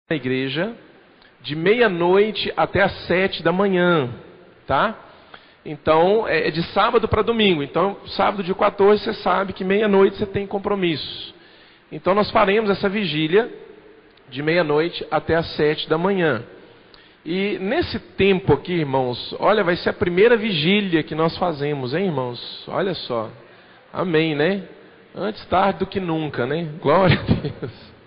na igreja de meia-noite até as 7 da manhã, tá? Então, é de sábado para domingo. Então, sábado dia 14, você sabe que meia-noite você tem compromisso. Então, nós faremos essa vigília de meia-noite até as 7 da manhã. E nesse tempo aqui, irmãos, olha, vai ser a primeira vigília que nós fazemos, hein, irmãos? Olha só. Amém, né? Antes tarde do que nunca, né? Glória a Deus.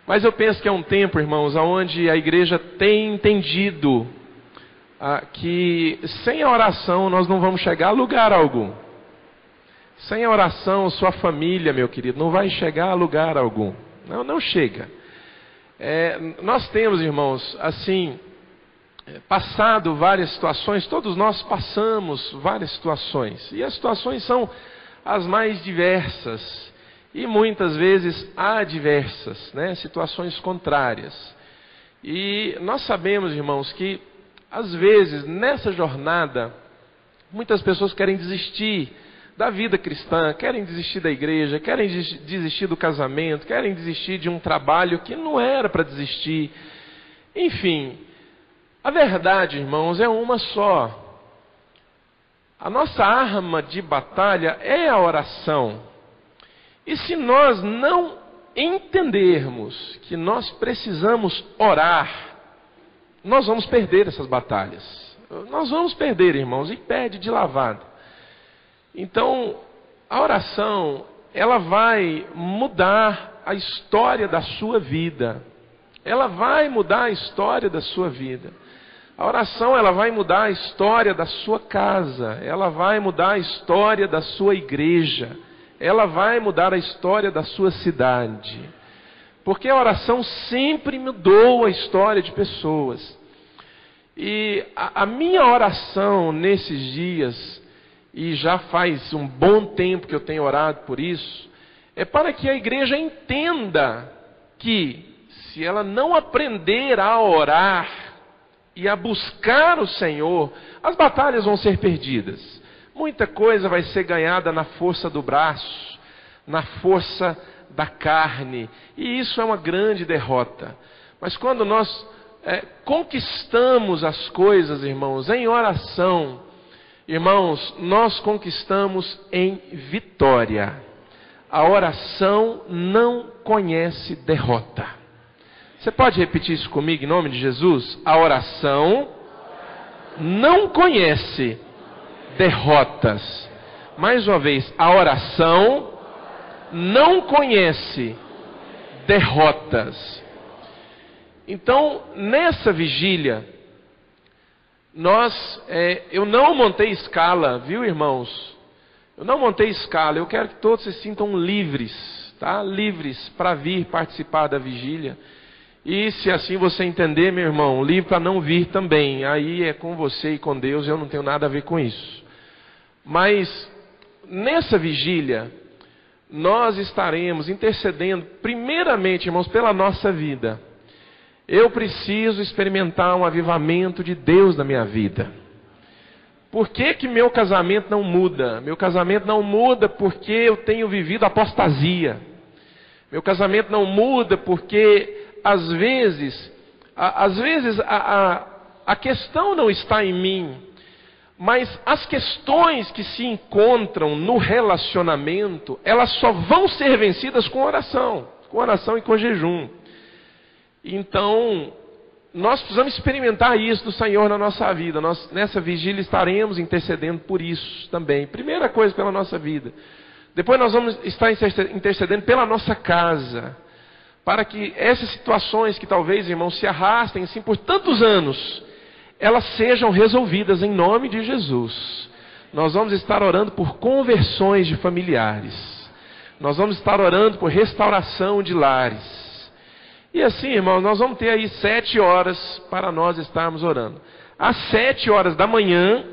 Mas eu penso que é um tempo, irmãos, onde a igreja tem entendido que sem a oração nós não vamos chegar a lugar algum. Sem a oração, sua família, meu querido, não vai chegar a lugar algum. Não chega. Nós temos, irmãos, assim, passado várias situações, todos nós passamos várias situações. E as situações são as mais diversas. E muitas vezes adversas, né? Situações contrárias. E nós sabemos, irmãos, que às vezes nessa jornada muitas pessoas querem desistir da vida cristã, querem desistir da igreja, querem desistir do casamento, querem desistir de um trabalho que não era para desistir. Enfim, a verdade, irmãos, é uma só. A nossa arma de batalha é a oração. E se nós não entendermos que nós precisamos orar, nós vamos perder essas batalhas. Nós vamos perder, irmãos, e perde de lavada. Então, a oração, ela vai mudar a história da sua vida. Ela vai mudar a história da sua vida. A oração, ela vai mudar a história da sua casa. Ela vai mudar a história da sua igreja. Ela vai mudar a história da sua cidade. Porque a oração sempre mudou a história de pessoas. E a minha oração nesses dias, e já faz um bom tempo que eu tenho orado por isso, é para que a igreja entenda que, se ela não aprender a orar e a buscar o Senhor, as batalhas vão ser perdidas. Muita coisa vai ser ganhada na força do braço, na força da carne. E isso é uma grande derrota. Mas quando nós conquistamos as coisas, irmãos, em oração, irmãos, nós conquistamos em vitória. A oração não conhece derrota. Você pode repetir isso comigo em nome de Jesus? A oração não conhece derrotas. Mais uma vez, a oração não conhece derrotas. Então, nessa vigília, eu não montei escala, viu, irmãos? Eu não montei escala. Eu quero que todos se sintam livres, tá? Livres para vir participar da vigília. E se assim você entender, meu irmão, livre para não vir também. Aí é com você e com Deus, eu não tenho nada a ver com isso. Mas, nessa vigília, nós estaremos intercedendo, primeiramente, irmãos, pela nossa vida. Eu preciso experimentar um avivamento de Deus na minha vida. Por que meu casamento não muda? Meu casamento não muda porque eu tenho vivido apostasia. Meu casamento não muda porque, às vezes a questão não está em mim, mas as questões que se encontram no relacionamento, elas só vão ser vencidas com oração e com jejum. Então, nós precisamos experimentar isso do Senhor na nossa vida. Nós, nessa vigília, estaremos intercedendo por isso também. Primeira coisa, pela nossa vida. Depois nós vamos estar intercedendo pela nossa casa, para que essas situações que talvez, irmãos, se arrastem assim por tantos anos, elas sejam resolvidas em nome de Jesus. Nós vamos estar orando por conversões de familiares. Nós vamos estar orando por restauração de lares. E assim, irmãos, nós vamos ter aí 7 horas para nós estarmos orando. Às 7 horas da manhã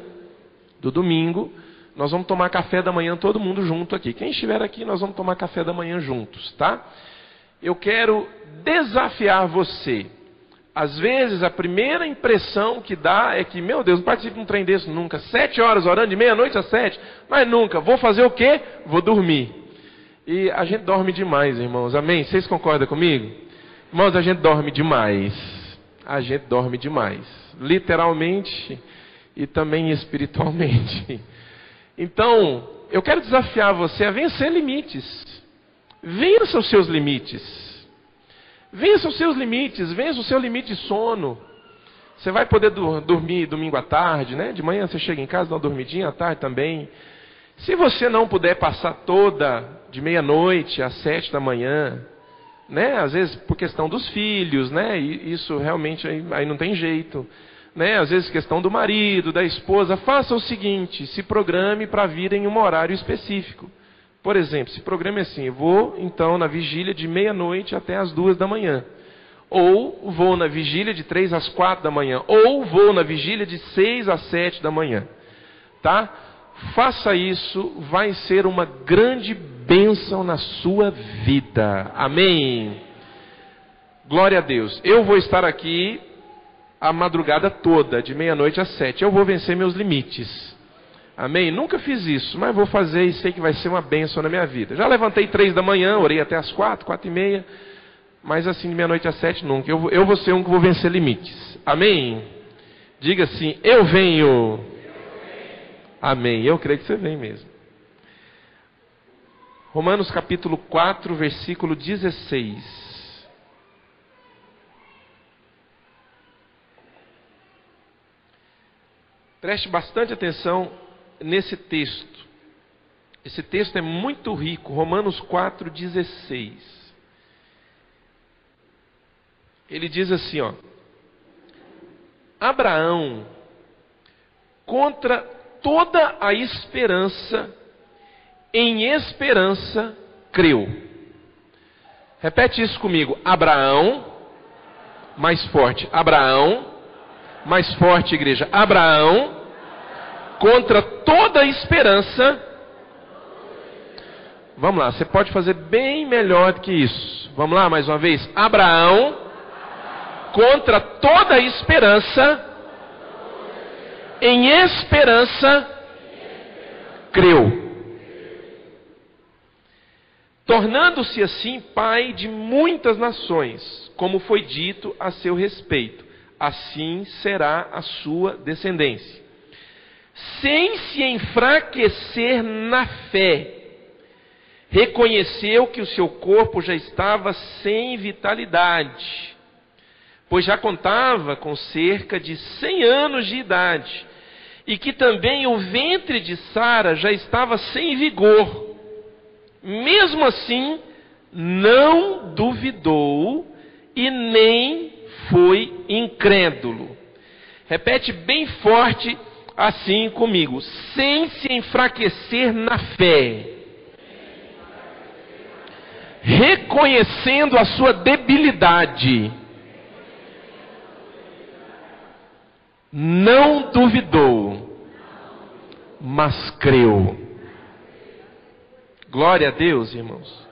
do domingo, nós vamos tomar café da manhã todo mundo junto aqui. Quem estiver aqui, nós vamos tomar café da manhã juntos, tá? Eu quero desafiar você. Às vezes a primeira impressão que dá é que, meu Deus, não participo de um trem desse nunca. 7 horas orando, de meia-noite às 7, mas nunca. Vou fazer o quê? Vou dormir. E a gente dorme demais, irmãos. Amém? Vocês concordam comigo? Irmãos, a gente dorme demais. A gente dorme demais. Literalmente e também espiritualmente. Então, eu quero desafiar você a vencer limites. Vença os seus limites. Vença os seus limites. Vença o seu limite de sono. Você vai poder dormir domingo à tarde, né? De manhã você chega em casa, dá uma dormidinha, à tarde também. Se você não puder passar toda de meia-noite às 7 da manhã, né? Às vezes por questão dos filhos, né? E isso realmente aí não tem jeito, né? Às vezes questão do marido, da esposa. Faça o seguinte: se programe para vir em um horário específico. Por exemplo, se programe assim: eu vou então na vigília de meia-noite até as 2 da manhã. Ou vou na vigília de 3 às 4 da manhã. Ou vou na vigília de 6 às 7 da manhã. Tá? Faça isso, vai ser uma grande bênção na sua vida. Amém? Glória a Deus. Eu vou estar aqui a madrugada toda, de meia-noite às 7. Eu vou vencer meus limites. Amém? Nunca fiz isso, mas vou fazer e sei que vai ser uma bênção na minha vida. Já levantei 3 da manhã, orei até as 4, 4:30. Mas assim, de meia-noite às 7 nunca. Eu vou ser um que vou vencer limites. Amém? Diga assim: eu venho. Amém. Eu creio que você vem mesmo. Romanos capítulo 4, versículo 16. Preste bastante atenção nesse texto. Esse texto é muito rico. Romanos 4, 16. Ele diz assim, ó: Abraão, contra toda a esperança, em esperança creu. Repete isso comigo. Abraão, mais forte. Abraão, mais forte, igreja. Abraão, contra toda a esperança. Vamos lá, você pode fazer bem melhor do que isso. Vamos lá, mais uma vez. Abraão, contra toda a esperança, em esperança, creu. Tornando-se assim pai de muitas nações, como foi dito a seu respeito. Assim será a sua descendência. Sem se enfraquecer na fé, reconheceu que o seu corpo já estava sem vitalidade, pois já contava com cerca de 100 anos de idade, e que também o ventre de Sara já estava sem vigor. Mesmo assim, não duvidou e nem foi incrédulo. Repete bem forte assim comigo: sem se enfraquecer na fé, reconhecendo a sua debilidade, não duvidou, mas creu. Glória a Deus, irmãos.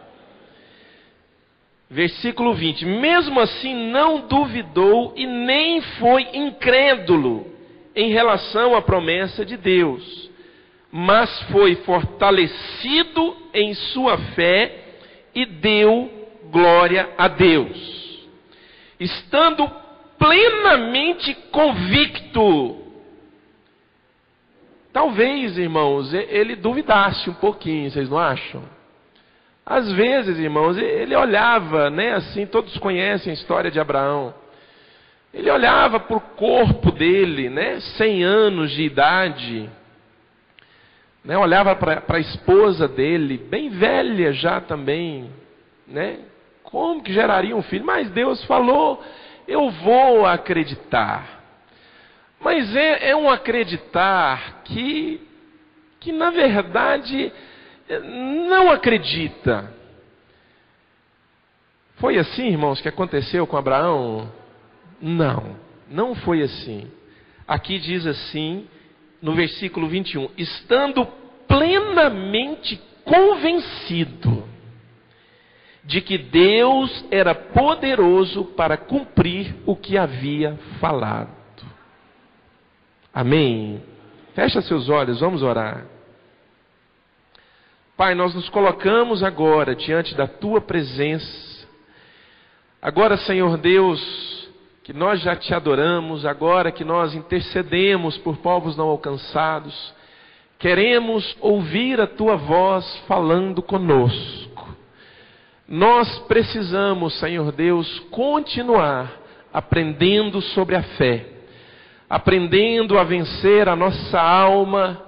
Versículo 20. Mesmo assim não duvidou e nem foi incrédulo em relação à promessa de Deus, mas foi fortalecido em sua fé e deu glória a Deus, estando plenamente convicto. Talvez, irmãos, ele duvidasse um pouquinho, vocês não acham? Às vezes, irmãos, ele olhava, né, assim, todos conhecem a história de Abraão. Ele olhava para o corpo dele, né, 100 anos de idade, né, olhava para a esposa dele, bem velha já também, né, como que geraria um filho? Mas Deus falou, eu vou acreditar. Mas é um acreditar que na verdade não acredita. Foi assim, irmãos, que aconteceu com Abraão? Não foi assim. Aqui diz assim, no versículo 21, estando plenamente convencido de que Deus era poderoso para cumprir o que havia falado. Amém? Fecha seus olhos, vamos orar. Pai, nós nos colocamos agora diante da Tua presença, Agora, Senhor Deus, que nós já te adoramos, agora que nós intercedemos por povos não alcançados, queremos ouvir a tua voz falando conosco. Nós precisamos, Senhor Deus, continuar aprendendo sobre a fé, aprendendo a vencer a nossa alma,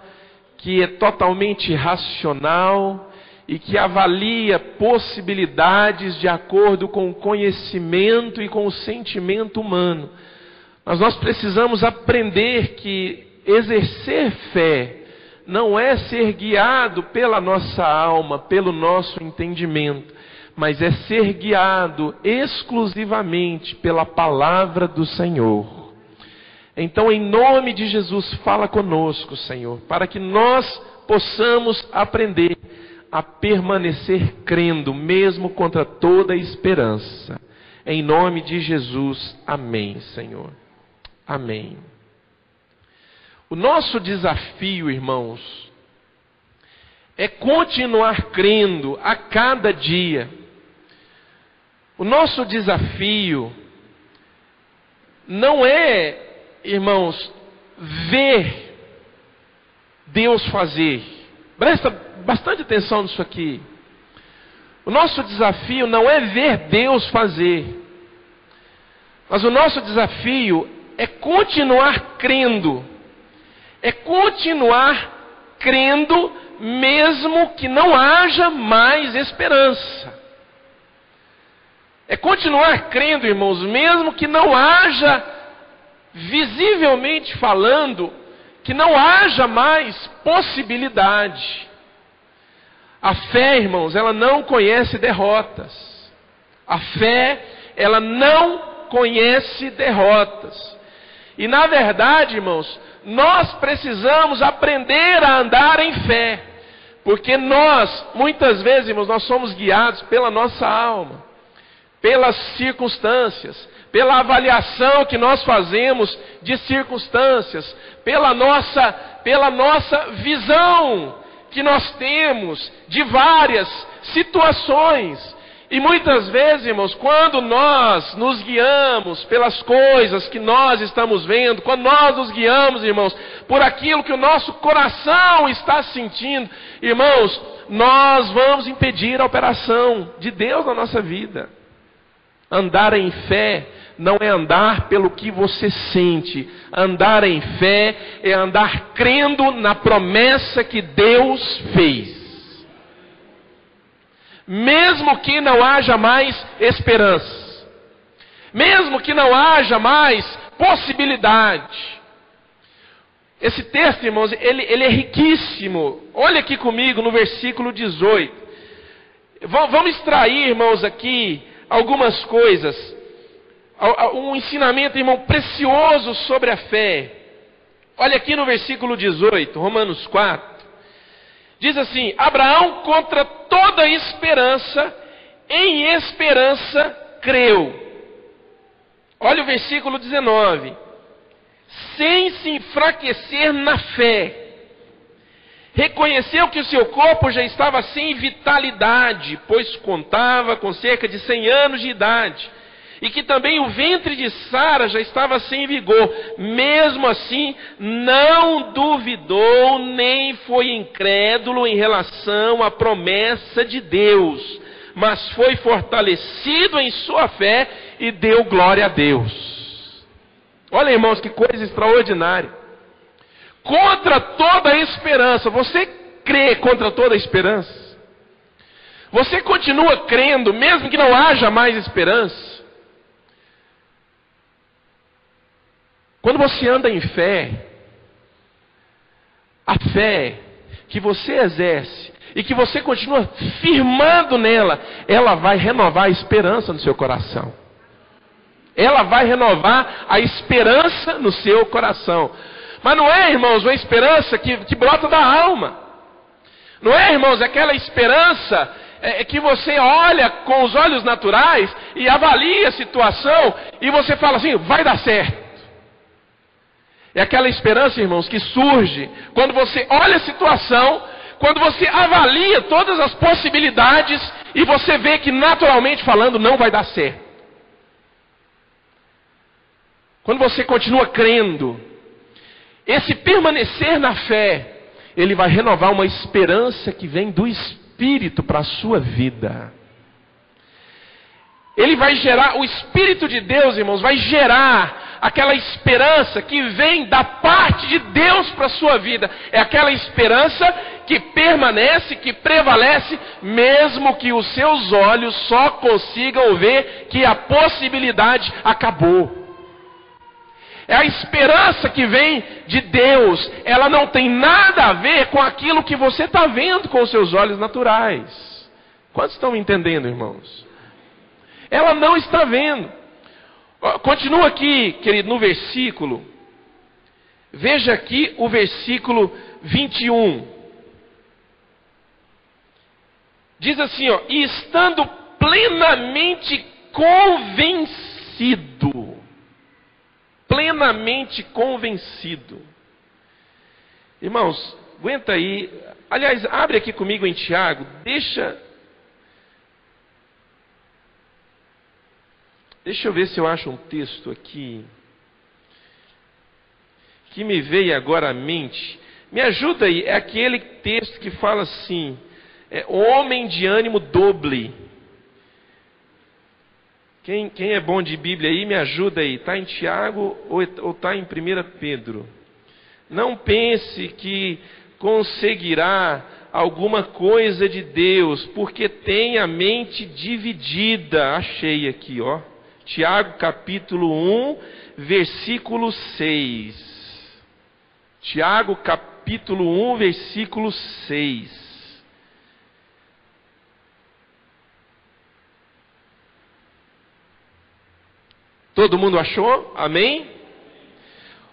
que é totalmente irracional e que avalia possibilidades de acordo com o conhecimento e com o sentimento humano. Mas nós precisamos aprender que exercer fé não é ser guiado pela nossa alma, pelo nosso entendimento, mas é ser guiado exclusivamente pela palavra do Senhor. Então, em nome de Jesus, fala conosco, Senhor, para que nós possamos aprender a permanecer crendo, mesmo contra toda esperança. Em nome de Jesus, amém, Senhor. Amém. O nosso desafio, irmãos, é continuar crendo a cada dia. O nosso desafio não é, irmãos, ver Deus fazer. Presta bastante atenção nisso aqui. O nosso desafio não é ver Deus fazer, mas o nosso desafio é continuar crendo. É continuar crendo mesmo que não haja mais esperança. É continuar crendo, irmãos, mesmo que não haja, visivelmente falando, que não haja mais possibilidade. A fé, irmãos, ela não conhece derrotas. A fé, ela não conhece derrotas. E na verdade, irmãos, nós precisamos aprender a andar em fé. Porque nós, muitas vezes, irmãos, nós somos guiados pela nossa alma, pelas circunstâncias, pela avaliação que nós fazemos de circunstâncias, pela nossa visão que nós temos de várias situações. E muitas vezes, irmãos, quando nós nos guiamos pelas coisas que nós estamos vendo, quando nós nos guiamos, irmãos, por aquilo que o nosso coração está sentindo, irmãos, nós vamos impedir a operação de Deus na nossa vida. Andar em fé não é andar pelo que você sente. Andar em fé é andar crendo na promessa que Deus fez. Mesmo que não haja mais esperança, mesmo que não haja mais possibilidade. Esse texto, irmãos, ele é riquíssimo. Olha aqui comigo no versículo 18. Vamos extrair, irmãos, aqui algumas coisas. Um ensinamento, irmão, precioso sobre a fé. Olha aqui no versículo 18, Romanos 4. Diz assim: Abraão, contra toda esperança, em esperança creu. Olha o versículo 19. Sem se enfraquecer na fé, reconheceu que o seu corpo já estava sem vitalidade, pois contava com cerca de 100 anos de idade, e que também o ventre de Sara já estava sem vigor. Mesmo assim, não duvidou, nem foi incrédulo em relação à promessa de Deus, mas foi fortalecido em sua fé e deu glória a Deus. Olha, irmãos, que coisa extraordinária. Contra toda a esperança, você crê contra toda a esperança? Você continua crendo, mesmo que não haja mais esperança? Quando você anda em fé, a fé que você exerce e que você continua firmando nela, ela vai renovar a esperança no seu coração. Ela vai renovar a esperança no seu coração. Mas não é, irmãos, uma esperança que brota da alma. Não é, irmãos, aquela esperança que você olha com os olhos naturais e avalia a situação e você fala assim, vai dar certo. É aquela esperança, irmãos, que surge quando você olha a situação, quando você avalia todas as possibilidades e você vê que, naturalmente falando, não vai dar certo. quando você continua crendo, esse permanecer na fé, ele vai renovar uma esperança que vem do Espírito para a sua vida. Ele vai gerar, o Espírito de Deus, irmãos, vai gerar aquela esperança que vem da parte de Deus para a sua vida. É aquela esperança que permanece, que prevalece, mesmo que os seus olhos só consigam ver que a possibilidade acabou. É a esperança que vem de Deus. Ela não tem nada a ver com aquilo que você está vendo com os seus olhos naturais. Quantos estão entendendo, irmãos? Ela não está vendo. Continua aqui, querido, no versículo. Veja aqui o versículo 21. Diz assim, ó: e estando plenamente convencido. Plenamente convencido. Irmãos, aguenta aí. Aliás, abre aqui comigo em Tiago. Deixa eu ver se eu acho um texto aqui que me veio agora à mente. Me ajuda aí. É aquele texto que fala assim: homem de ânimo doble. Quem é bom de Bíblia aí, me ajuda aí. Está em Tiago ou está em 1 Pedro? Não pense que conseguirá alguma coisa de Deus, porque tem a mente dividida. Achei aqui, ó. Tiago capítulo 1, versículo 6. Tiago capítulo 1, versículo 6. Todo mundo achou? Amém?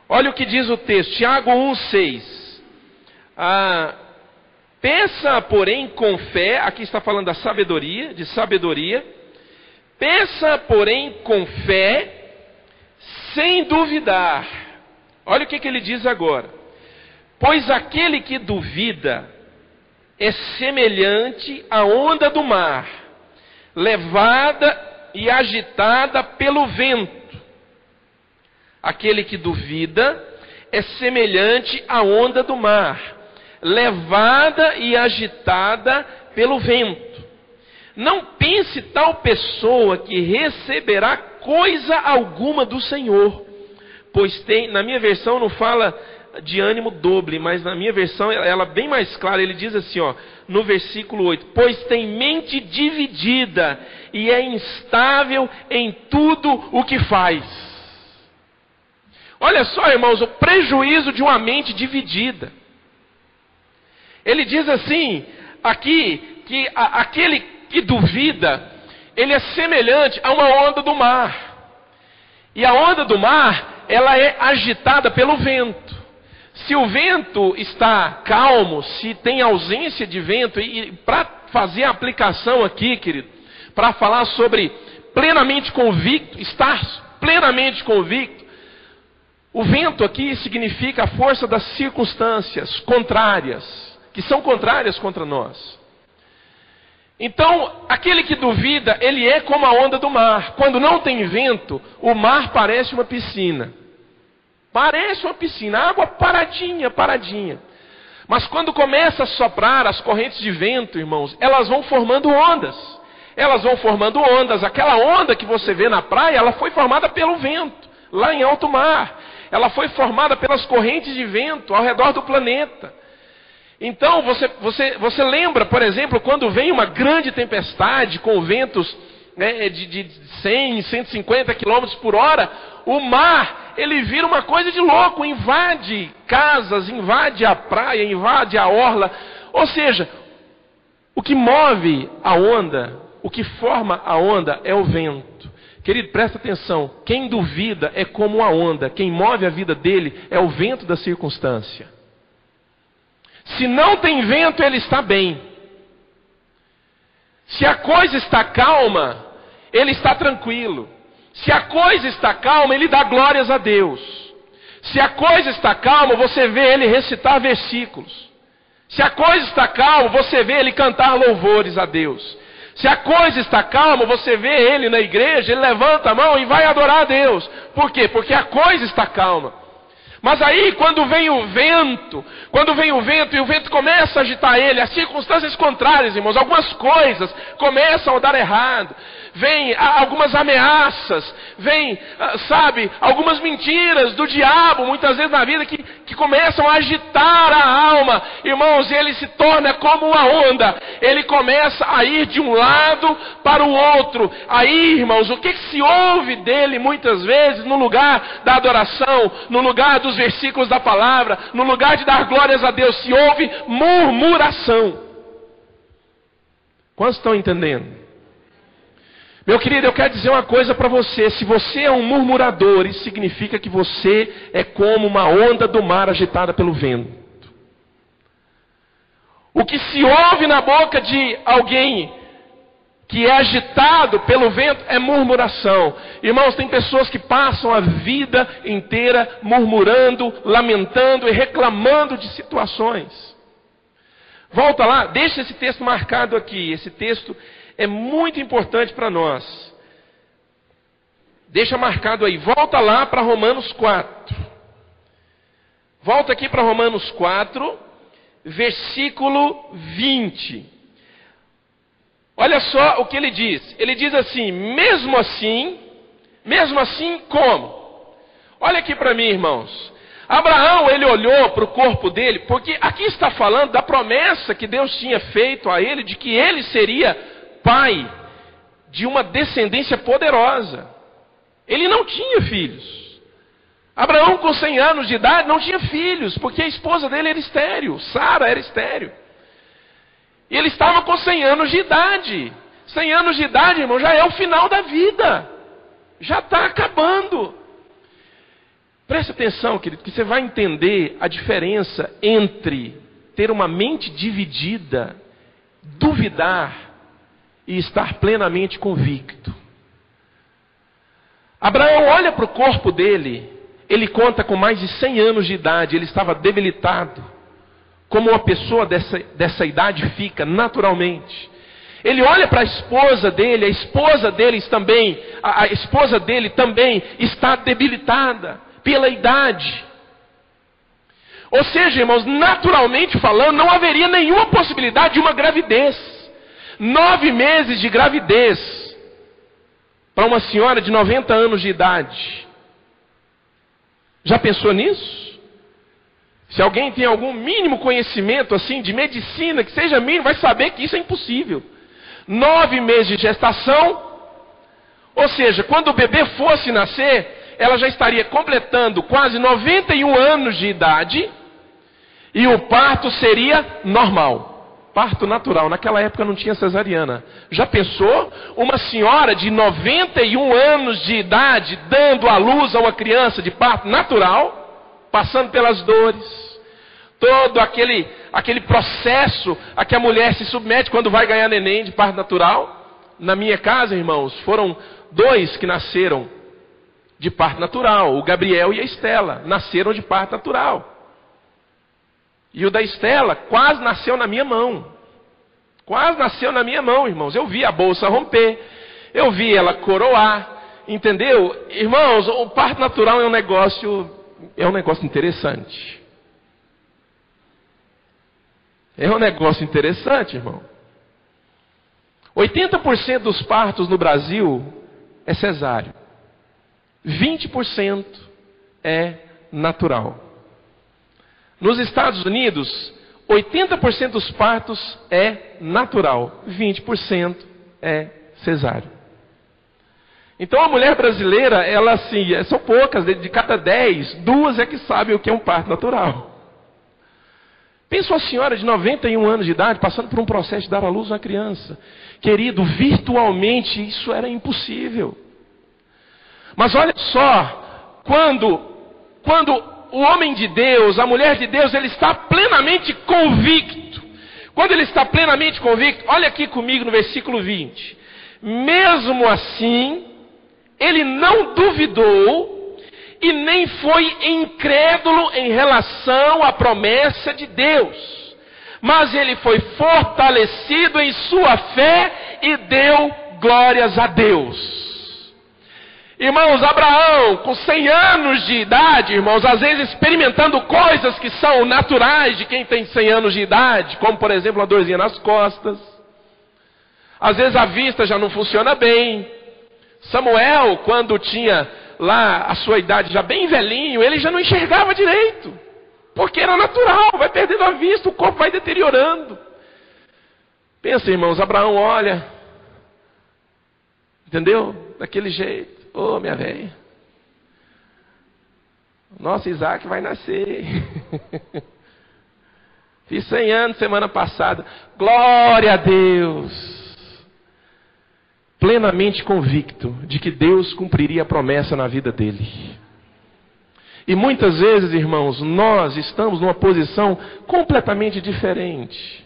Olha o que diz o texto, Tiago 1, 6. Pensa, porém, com fé, aqui está falando da sabedoria, de sabedoria. Pensa, porém, com fé, sem duvidar. Olha o que ele diz agora. Pois aquele que duvida é semelhante à onda do mar, levada e agitada pelo vento. Aquele que duvida é semelhante à onda do mar, levada e agitada pelo vento. Não pense tal pessoa que receberá coisa alguma do Senhor, pois tem, na minha versão não fala de ânimo doble, mas na minha versão ela é bem mais clara. Ele diz assim, ó, no versículo 8: pois tem mente dividida e é instável em tudo o que faz. Olha só, irmãos, o prejuízo de uma mente dividida. Ele diz assim, aqui, que aquele que duvida, ele é semelhante a uma onda do mar. E a onda do mar, ela é agitada pelo vento. Se o vento está calmo, se tem ausência de vento, e para fazer a aplicação aqui, querido, para falar sobre plenamente convicto, estar plenamente convicto, o vento aqui significa a força das circunstâncias contrárias, que são contrárias contra nós. Então, aquele que duvida, ele é como a onda do mar. Quando não tem vento, o mar parece uma piscina. Parece uma piscina, água paradinha, paradinha. Mas quando começa a soprar as correntes de vento, irmãos, elas vão formando ondas. Elas vão formando ondas. Aquela onda que você vê na praia, ela foi formada pelo vento, lá em alto mar. Ela foi formada pelas correntes de vento ao redor do planeta. Então, você lembra, por exemplo, quando vem uma grande tempestade com ventos, né, de 100, 150 km por hora, o mar, ele vira uma coisa de louco, invade casas, invade a praia, invade a orla. Ou seja, o que move a onda, o que forma a onda é o vento. Querido, presta atenção, quem duvida é como a onda, quem move a vida dele é o vento da circunstância. Se não tem vento, ele está bem. Se a coisa está calma, ele está tranquilo. Se a coisa está calma, ele dá glórias a Deus. Se a coisa está calma, você vê ele recitar versículos. Se a coisa está calma, você vê ele cantar louvores a Deus. Se a coisa está calma, você vê ele na igreja, ele levanta a mão e vai adorar a Deus. Por quê? Porque a coisa está calma. Mas aí, quando vem o vento e o vento começa a agitar ele, as circunstâncias contrárias, irmãos, algumas coisas começam a dar errado. Vem algumas ameaças, vem, algumas mentiras do diabo, muitas vezes na vida, que começam a agitar a alma. Irmãos, ele se torna como uma onda. Ele começa a ir de um lado para o outro. Aí, irmãos, o que se ouve dele muitas vezes no lugar da adoração, no lugar dos versículos da palavra, no lugar de dar glórias a Deus, se ouve murmuração. Quantos estão entendendo? Meu querido, eu quero dizer uma coisa para você. Se você é um murmurador, isso significa que você é como uma onda do mar agitada pelo vento. O que se ouve na boca de alguém que é agitado pelo vento é murmuração. Irmãos, tem pessoas que passam a vida inteira murmurando, lamentando e reclamando de situações. Volta lá, deixa esse texto marcado aqui. Esse texto é muito importante para nós. Deixa marcado aí. Volta lá para Romanos 4. Volta aqui para Romanos 4, versículo 20. Olha só o que ele diz. Ele diz assim: mesmo assim como? Olha aqui para mim, irmãos. Abraão, ele olhou para o corpo dele, porque aqui está falando da promessa que Deus tinha feito a ele, de que ele seria pai de uma descendência poderosa. Ele não tinha filhos. Abraão, com 100 anos de idade, não tinha filhos, porque a esposa dele era estéril, Sara era estéril. E ele estava com 100 anos de idade. 100 anos de idade, irmão, já é o final da vida. Já está acabando. Preste atenção, querido, que você vai entender a diferença entre ter uma mente dividida, duvidar e estar plenamente convicto. Abraão olha para o corpo dele, ele conta com mais de 100 anos de idade, ele estava debilitado, como uma pessoa dessa idade fica naturalmente. Ele olha para a esposa dele, a esposa dele também está debilitada pela idade. Ou seja, irmãos, naturalmente falando, não haveria nenhuma possibilidade de uma gravidez. 9 meses de gravidez para uma senhora de 90 anos de idade. Já pensou nisso? Se alguém tem algum mínimo conhecimento assim de medicina, que seja mínimo, vai saber que isso é impossível. 9 meses de gestação, ou seja, quando o bebê fosse nascer, ela já estaria completando quase 91 anos de idade e o parto seria normal. Parto natural. Naquela época não tinha cesariana. Já pensou? Uma senhora de 91 anos de idade dando à luz a uma criança de parto natural, passando pelas dores, todo aquele processo a que a mulher se submete quando vai ganhar neném de parto natural. Na minha casa, irmãos, foram 2 que nasceram de parto natural. O Gabriel e a Estela nasceram de parto natural. E o da Estela quase nasceu na minha mão. Quase nasceu na minha mão, irmãos. Eu vi a bolsa romper. Eu vi ela coroar. Entendeu? Irmãos, o parto natural é um negócio interessante. É um negócio interessante, irmão. 80% dos partos no Brasil é cesáreo. 20% é natural. Nos Estados Unidos, 80% dos partos é natural, 20% é cesáreo. Então a mulher brasileira, ela assim, são poucas, de cada 10, 2 é que sabem o que é um parto natural. Pensa uma senhora de 91 anos de idade, passando por um processo de dar à luz a uma criança. Querido, virtualmente isso era impossível. Mas olha só, quando o homem de Deus, a mulher de Deus, ele está plenamente convicto. Quando ele está plenamente convicto, olha aqui comigo no versículo 20. Mesmo assim, ele não duvidou e nem foi incrédulo em relação à promessa de Deus. mas ele foi fortalecido em sua fé e deu glórias a Deus. Irmãos, Abraão, com 100 anos de idade, irmãos, às vezes experimentando coisas que são naturais de quem tem 100 anos de idade, como por exemplo uma dorzinha nas costas. Às vezes a vista já não funciona bem. Samuel, quando tinha lá a sua idade já bem velhinho, ele já não enxergava direito, porque era natural, vai perdendo a vista, o corpo vai deteriorando. Pensa, irmãos, Abraão olha, entendeu? Daquele jeito. Ô, minha velha, nosso Isaac vai nascer. Fiz 100 anos semana passada. Glória a Deus. Plenamente convicto de que Deus cumpriria a promessa na vida dele. E muitas vezes, irmãos, nós estamos numa posição completamente diferente.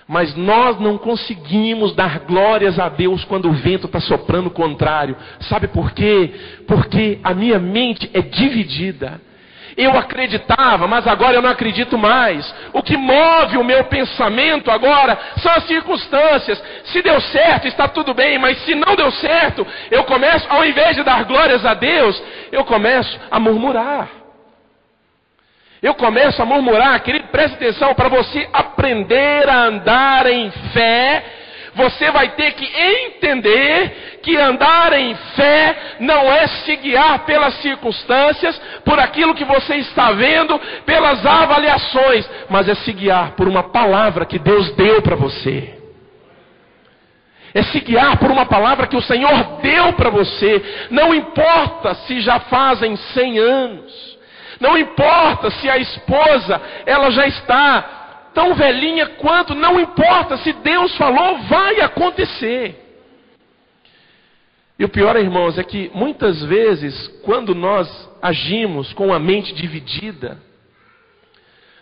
Mas nós não conseguimos dar glórias a Deus quando o vento está soprando o contrário. Sabe por quê? Porque a minha mente é dividida. Eu acreditava, mas agora eu não acredito mais. O que move o meu pensamento agora são as circunstâncias. Se deu certo, está tudo bem, mas se não deu certo, eu começo, ao invés de dar glórias a Deus, eu começo a murmurar. Eu começo a murmurar. Querido, preste atenção, para você aprender a andar em fé, você vai ter que entender que andar em fé não é se guiar pelas circunstâncias, por aquilo que você está vendo, pelas avaliações, mas é se guiar por uma palavra que Deus deu para você. É se guiar por uma palavra que o Senhor deu para você. Não importa se já fazem 100 anos. Não importa se a esposa, ela já está tão velhinha quanto, não importa, se Deus falou, vai acontecer. E o pior, irmãos, é que muitas vezes, quando nós agimos com a mente dividida,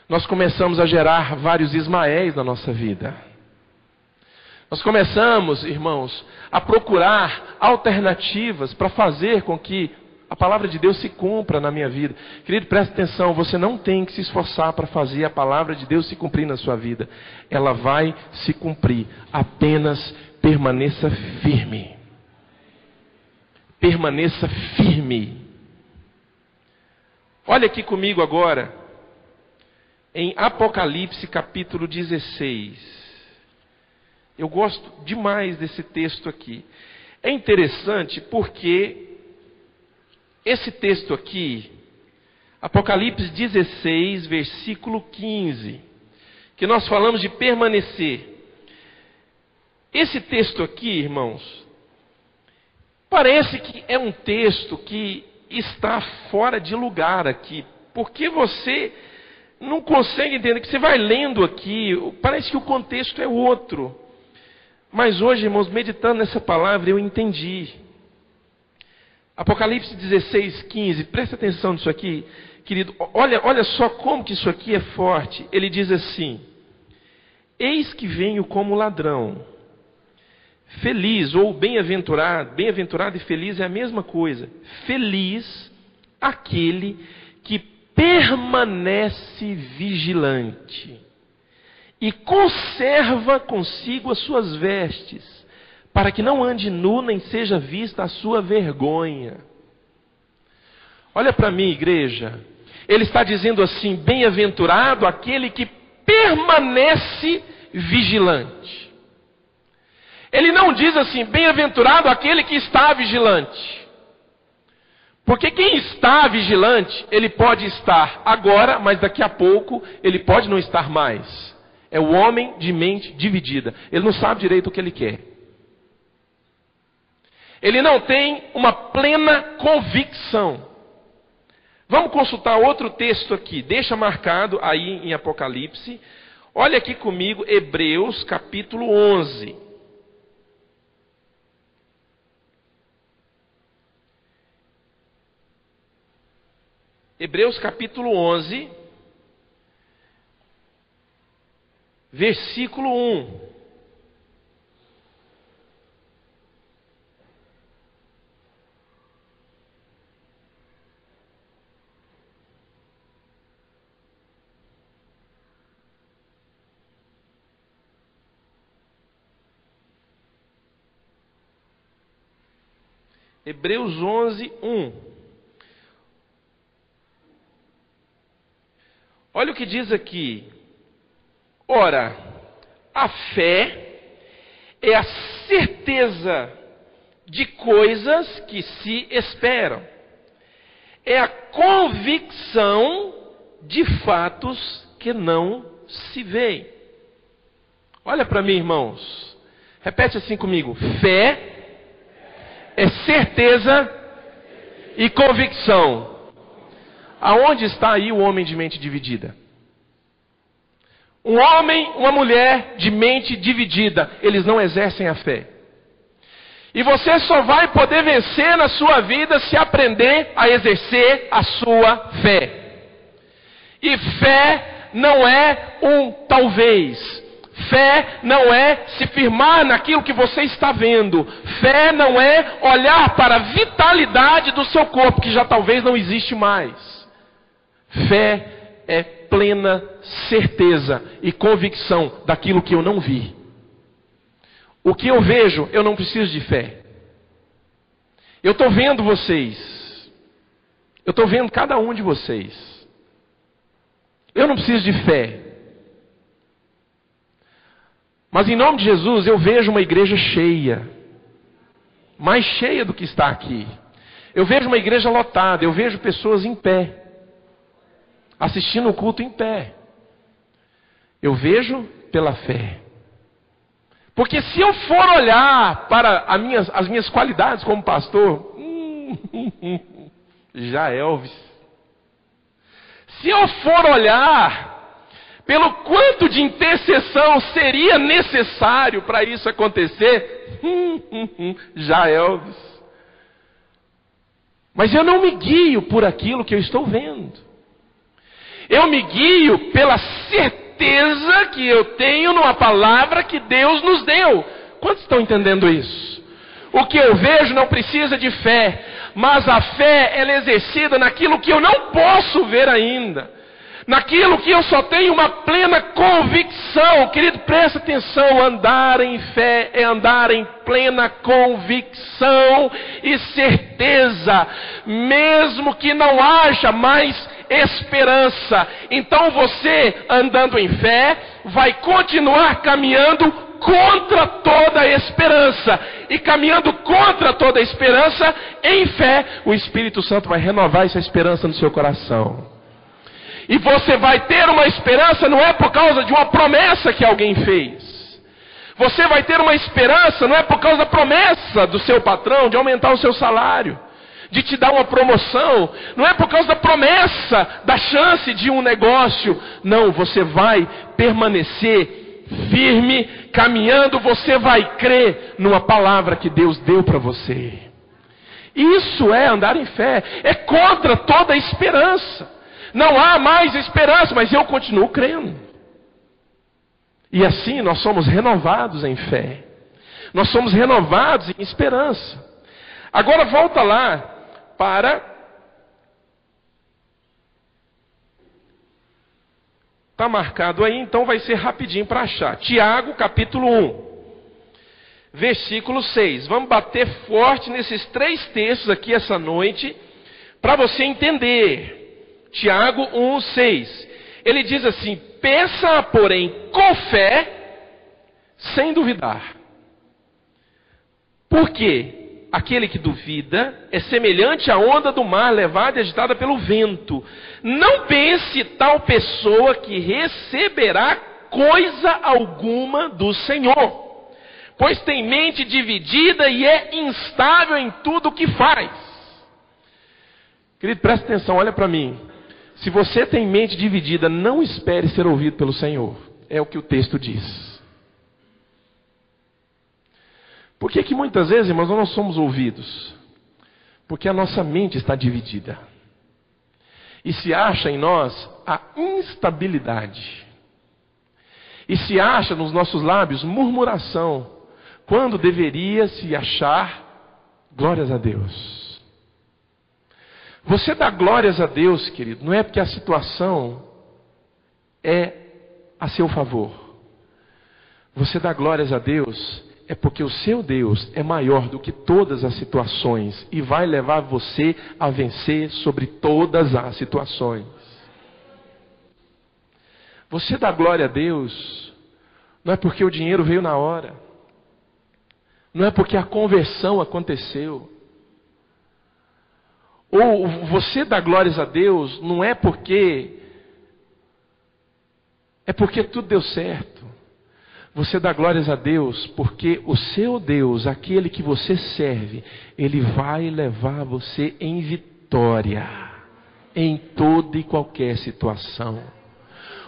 nós começamos a gerar vários Ismaéis na nossa vida. Nós começamos, irmãos, a procurar alternativas para fazer com que a palavra de Deus se cumpra na minha vida. Querido, preste atenção, você não tem que se esforçar para fazer a palavra de Deus se cumprir na sua vida. Ela vai se cumprir. Apenas permaneça firme. Permaneça firme. Olha aqui comigo agora, em Apocalipse capítulo 16. Eu gosto demais desse texto aqui. É interessante porque esse texto aqui, Apocalipse 16, versículo 15, que nós falamos de permanecer. Esse texto aqui, irmãos, parece que é um texto que está fora de lugar aqui, porque você não consegue entender, que você vai lendo aqui, parece que o contexto é outro. Mas hoje, irmãos, meditando nessa palavra, eu entendi. Apocalipse 16, 15, presta atenção nisso aqui, querido, olha só como que isso aqui é forte. Ele diz assim: eis que venho como ladrão. Feliz ou bem-aventurado e feliz é a mesma coisa. Feliz aquele que permanece vigilante e conserva consigo as suas vestes, para que não ande nu, nem seja vista a sua vergonha. Olha para mim, igreja. Ele está dizendo assim: bem-aventurado aquele que permanece vigilante. Ele não diz assim: bem-aventurado aquele que está vigilante. Porque quem está vigilante, ele pode estar agora, mas daqui a pouco ele pode não estar mais. É o homem de mente dividida. Ele não sabe direito o que ele quer. Ele não tem uma plena convicção. Vamos consultar outro texto aqui. Deixa marcado aí em Apocalipse. Olha aqui comigo, Hebreus capítulo 11. Hebreus capítulo 11, versículo 1. Hebreus 11, 1. Olha o que diz aqui. Ora, a fé é a certeza de coisas que se esperam. É a convicção de fatos que não se veem. Olha para mim, irmãos. Repete assim comigo. Fé é certeza e convicção. Aonde está aí o homem de mente dividida? Um homem, uma mulher de mente dividida, eles não exercem a fé. E você só vai poder vencer na sua vida se aprender a exercer a sua fé. E fé não é um talvez. Fé não é se firmar naquilo que você está vendo. Fé não é olhar para a vitalidade do seu corpo, que já talvez não existe mais. Fé é plena certeza e convicção daquilo que eu não vi. O que eu vejo, eu não preciso de fé. Eu estou vendo vocês. Eu estou vendo cada um de vocês. Eu não preciso de fé. Mas em nome de Jesus, eu vejo uma igreja cheia. Mais cheia do que está aqui. Eu vejo uma igreja lotada. Eu vejo pessoas em pé. Assistindo o culto em pé. Eu vejo pela fé. Porque se eu for olhar para as minhas qualidades como pastor, já Elvis. Se eu for olhar pelo quanto de intercessão seria necessário para isso acontecer, já Elvis. Mas eu não me guio por aquilo que eu estou vendo. Eu me guio pela certeza que eu tenho numa palavra que Deus nos deu. Quantos estão entendendo isso? O que eu vejo não precisa de fé, mas a fé ela é exercida naquilo que eu não posso ver ainda. Naquilo que eu só tenho uma plena convicção. Querido, presta atenção. Andar em fé é andar em plena convicção e certeza. Mesmo que não haja mais esperança. Então você, andando em fé, vai continuar caminhando contra toda a esperança. E caminhando contra toda a esperança, em fé, o Espírito Santo vai renovar essa esperança no seu coração. E você vai ter uma esperança, não é por causa de uma promessa que alguém fez. Você vai ter uma esperança, não é por causa da promessa do seu patrão de aumentar o seu salário, de te dar uma promoção. Não é por causa da promessa, da chance de um negócio. Não, você vai permanecer firme, caminhando, você vai crer numa palavra que Deus deu para você. Isso é andar em fé, é contra toda a esperança. Não há mais esperança, mas eu continuo crendo. E assim nós somos renovados em fé. Nós somos renovados em esperança. Agora volta lá para... Está marcado aí, então vai ser rapidinho para achar. Tiago, capítulo 1, versículo 6. Vamos bater forte nesses 3 textos aqui essa noite, para você entender. Tiago 1, 6. Ele diz assim: peça, porém, com fé, sem duvidar. Porque aquele que duvida é semelhante à onda do mar levada e agitada pelo vento. Não pense tal pessoa que receberá coisa alguma do Senhor, pois tem mente dividida e é instável em tudo o que faz. Querido, presta atenção, olha para mim. Se você tem mente dividida, não espere ser ouvido pelo Senhor. É o que o texto diz. Por que muitas vezes, irmãos, nós não somos ouvidos? Porque a nossa mente está dividida. E se acha em nós a instabilidade. E se acha nos nossos lábios murmuração, quando deveria se achar glórias a Deus. Você dá glórias a Deus, querido, não é porque a situação é a seu favor. Você dá glórias a Deus é porque o seu Deus é maior do que todas as situações e vai levar você a vencer sobre todas as situações. Você dá glória a Deus, não é porque o dinheiro veio na hora, não é porque a conversão aconteceu. Ou você dá glórias a Deus, não é porque tudo deu certo. Você dá glórias a Deus porque o seu Deus, aquele que você serve, Ele vai levar você em vitória, em toda e qualquer situação.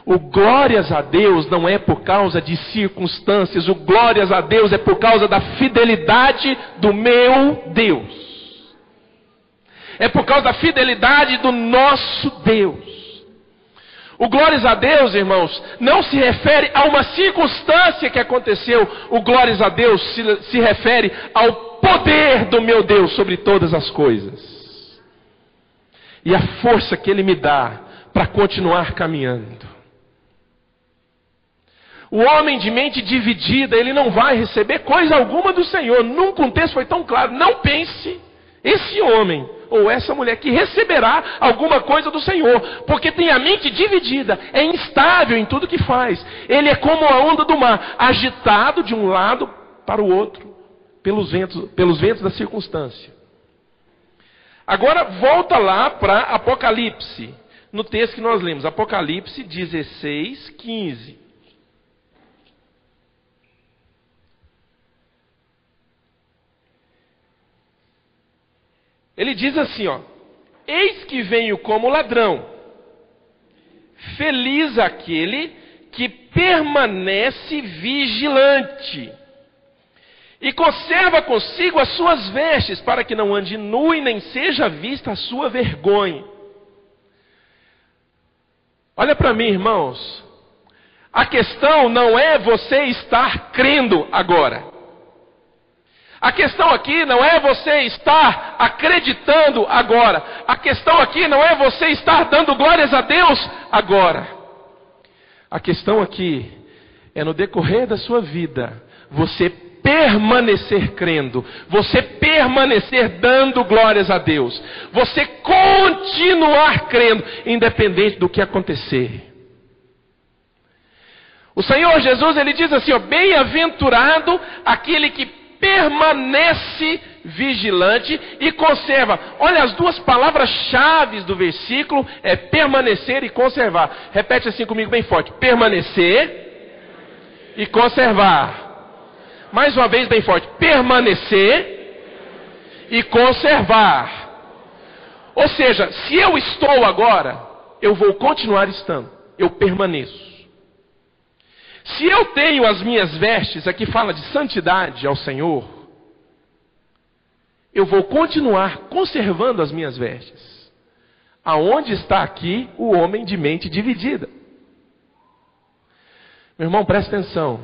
O glórias a Deus não é por causa de circunstâncias, o glórias a Deus é por causa da fidelidade do meu Deus. É por causa da fidelidade do nosso Deus. O glórias a Deus, irmãos, não se refere a uma circunstância que aconteceu. O glórias a Deus se refere ao poder do meu Deus sobre todas as coisas. E a força que Ele me dá para continuar caminhando. O homem de mente dividida, ele não vai receber coisa alguma do Senhor. Num contexto foi tão claro, não pense esse homem ou essa mulher que receberá alguma coisa do Senhor, porque tem a mente dividida, é instável em tudo que faz. Ele é como a onda do mar, agitado de um lado para o outro, pelos ventos da circunstância. Agora volta lá para Apocalipse, no texto que nós lemos, Apocalipse 16, 15. Ele diz assim, ó: eis que venho como ladrão, feliz aquele que permanece vigilante e conserva consigo as suas vestes, para que não ande nu e nem seja vista a sua vergonha. Olha para mim, irmãos, a questão não é você estar crendo agora. A questão aqui não é você estar acreditando agora. A questão aqui não é você estar dando glórias a Deus agora. A questão aqui é no decorrer da sua vida, você permanecer crendo, você permanecer dando glórias a Deus, você continuar crendo, independente do que acontecer. O Senhor Jesus, Ele diz assim, ó: bem-aventurado aquele que permanece vigilante e conserva. Olha, as duas palavras-chave do versículo é permanecer e conservar. Repete assim comigo bem forte: permanecer e conservar. Mais uma vez bem forte: permanecer e conservar. Ou seja, se eu estou agora, eu vou continuar estando, eu permaneço. Se eu tenho as minhas vestes, aqui fala de santidade ao Senhor, eu vou continuar conservando as minhas vestes. Aonde está aqui o homem de mente dividida? Meu irmão, presta atenção.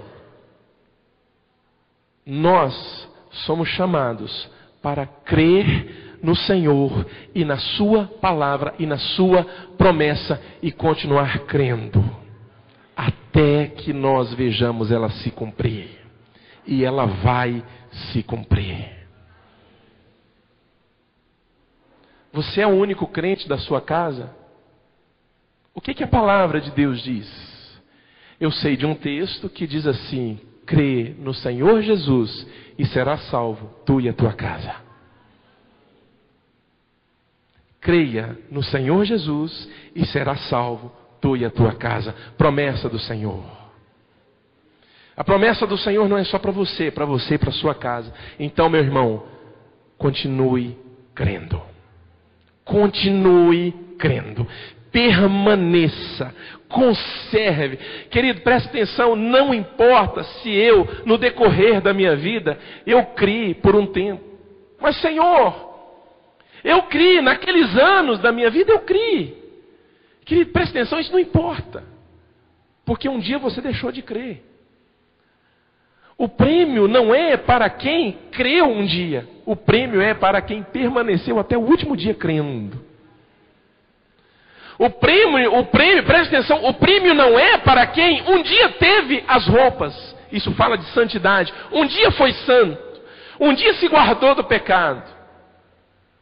Nós somos chamados para crer no Senhor e na sua palavra e na sua promessa e continuar crendo. Até que nós vejamos ela se cumprir. E ela vai se cumprir. Você é o único crente da sua casa? O que a palavra de Deus diz? Eu sei de um texto que diz assim: crê no Senhor Jesus e serás salvo, tu e a tua casa. Creia no Senhor Jesus e serás salvo, tu e a tua casa. Promessa do Senhor. A promessa do Senhor não é só para você e para a sua casa. Então, meu irmão, continue crendo. Continue crendo. Permaneça. Conserve. Querido, preste atenção. Não importa se eu, no decorrer da minha vida, eu crie por um tempo. Mas, Senhor, eu criei naqueles anos da minha vida, eu criei. Querido, preste atenção, isso não importa. Porque um dia você deixou de crer. O prêmio não é para quem creu um dia. O prêmio é para quem permaneceu até o último dia crendo. O prêmio, preste atenção, o prêmio não é para quem um dia teve as roupas isso fala de santidade. Um dia foi santo, um dia se guardou do pecado.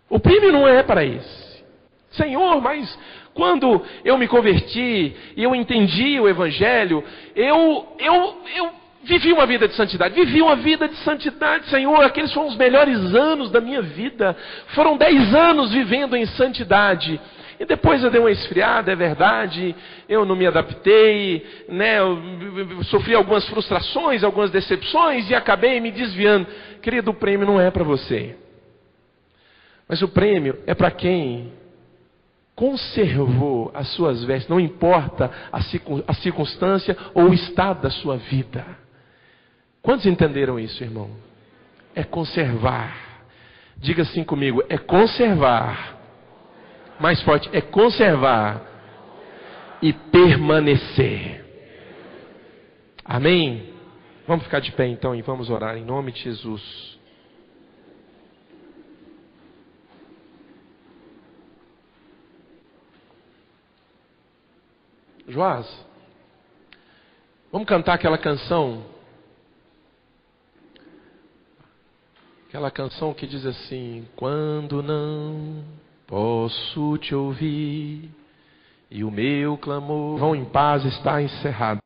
O prêmio não é para esse. Senhor, mas quando eu me converti e eu entendi o Evangelho, eu vivi uma vida de santidade. Vivi uma vida de santidade, Senhor. Aqueles foram os melhores anos da minha vida. Foram 10 anos vivendo em santidade. E depois eu dei uma esfriada, é verdade. Eu não me adaptei, né? Eu sofri algumas frustrações, algumas decepções e acabei me desviando. Querido, o prêmio não é para você. Mas o prêmio é para quem conservou as suas vestes. Não importa a circunstância ou o estado da sua vida. Quantos entenderam isso, irmão? É conservar. Diga assim comigo, é conservar. Mais forte, é conservar e permanecer. Amém? Vamos ficar de pé então e vamos orar em nome de Jesus. Joás, vamos cantar aquela canção. Aquela canção que diz assim: quando não posso te ouvir e o meu clamor, vão em paz, está encerrado.